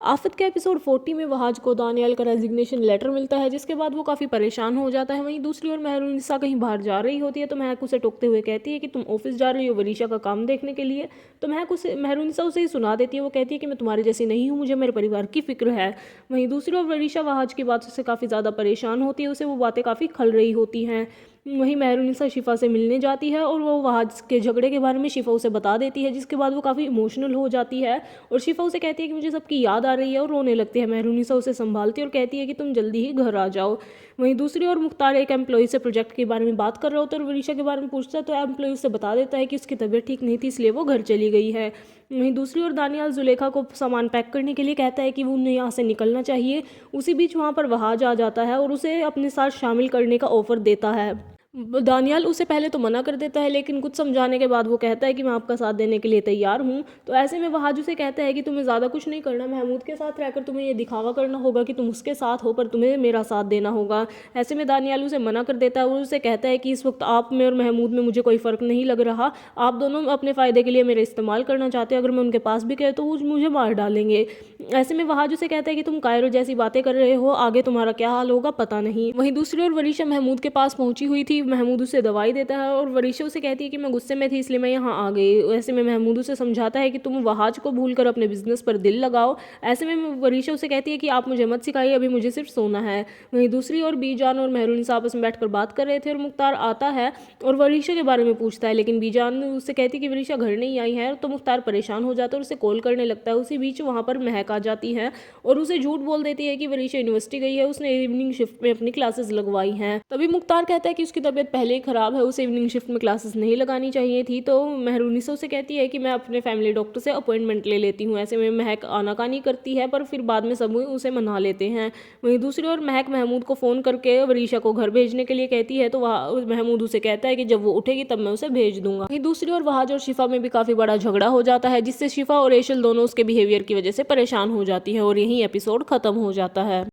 आफत के एपिसोड 40 में वहाज को दानियाल का रेजिग्नेशन लेटर मिलता है, जिसके बाद वो काफ़ी परेशान हो जाता है। वहीं दूसरी ओर मेहरुनिसा कहीं बाहर जा रही होती है तो महक उसे टोकते हुए कहती है कि तुम ऑफिस जा रही हो वरीशा का काम देखने के लिए। तो मेहरुनिसा उसे ही सुना देती है। वो कहती है कि मैं तुम्हारे जैसी नहीं हूँ, मुझे मेरे परिवार की फिक्र है। वहीं दूसरी ओर वरीशा वहाज की बातों से काफ़ी ज़्यादा परेशान होती है, उसे वो बातें काफ़ी खल रही होती हैं। वहीं मेहरुनिसा शिफा से मिलने जाती है और वो वहाज के झगड़े के बारे में शिफा उसे बता देती है, जिसके बाद वो काफ़ी इमोशनल हो जाती है और शिफा उसे कहती है कि मुझे सबकी याद आ रही है और रोने लगती है। मेहरुनिसा उसे संभालती है और कहती है कि तुम जल्दी ही घर आ जाओ। वहीं दूसरी ओर मुख्तार एक एम्प्लॉय से प्रोजेक्ट के बारे में बात कर रहा होता है और वरीशा के बारे में पूछता है तो एम्प्लॉय उसे बता देता है कि उसकी तबीयत ठीक नहीं थी, इसलिए वो घर चली गई है। वहीं दूसरी ओर दानियाल जुलेखा को सामान पैक करने के लिए कहता है कि वो उन्हें यहाँ से निकलना चाहिए। उसी बीच वहाँ पर वहाज आ जाता है और उसे अपने साथ शामिल करने का ऑफर देता है। दानियाल उसे पहले तो मना कर देता है, लेकिन कुछ समझाने के बाद वो कहता है कि मैं आपका साथ देने के लिए तैयार हूँ। तो ऐसे में वहाज उसे कहता है कि तुम्हें ज़्यादा कुछ नहीं करना, महमूद के साथ रहकर तुम्हें ये दिखावा करना होगा कि तुम उसके साथ हो, पर तुम्हें मेरा साथ देना होगा। ऐसे में दानियाल उसे मना कर देता है और उसे कहता है कि इस वक्त आप में और महमूद में मुझे कोई फ़र्क नहीं लग रहा। आप दोनों अपने फ़ायदे के लिए मेरे इस्तेमाल करना चाहते हैं, अगर मैं उनके पास भी गए तो वो मुझे मार डालेंगे। ऐसे में वहाज उसे कहता है कि तुम कायरो जैसी बातें कर रहे हो, आगे तुम्हारा क्या हाल होगा पता नहीं। वहीं दूसरी ओर वरीशा महमूद के पास पहुंची हुई थी। महमूद उसे दवाई देता है और वरीशा उसे कहती है कि मैं गुस्से में थी इसलिए मैं यहाँ आ गई। ऐसे में महमूद उसे समझाता है कि तुम वहाज को भूलकर अपने बिजनेस पर दिल लगाओ। ऐसे में वरीशा उसे कहती है कि आप मुझे मत सिखाइए, अभी मुझे सिर्फ सोना है। वहीं दूसरी ओर बीजान और मेहरुनिसा आपस में बैठकर बात कर रहे थे और मुख्तार आता है और वरीशा के बारे में पूछता है, लेकिन बीजान उससे कहती है कि वरीशा घर नहीं आई है। तो मुख्तार परेशान हो जाता है और उसे कॉल करने लगता है। उसी बीच वहाँ पर महक आ जाती है और उसे झूठ बोल देती है कि वरीशा यूनिवर्सिटी गई है, उसने इवनिंग शिफ्ट में अपनी क्लासेस लगवाई हैं। तभी मुख्तार कहता है कि उसकी तबीयत पहले ही खराब है, उसे इवनिंग शिफ्ट में क्लासेस नहीं लगानी चाहिए थी। तो मेहरुनिसा उसे कहती है कि मैं अपने फैमिली डॉक्टर से अपॉइंटमेंट ले लेती हूँ। ऐसे में महक आनाकानी करती है, पर फिर बाद में सब उसे मना लेते हैं। वहीं दूसरी ओर महक महमूद को फ़ोन करके वरीशा को घर भेजने के लिए कहती है, तो वह महमूद उसे कहता है कि जब वो उठेगी तब मैं उसे भेज दूंगा। वहीं दूसरी ओर वहाज और शिफा में भी काफ़ी बड़ा झगड़ा हो जाता है, जिससे शिफा और एशल दोनों उसके बिहेवियर की वजह से परेशान हो जाती है और यही एपिसोड खत्म हो जाता है।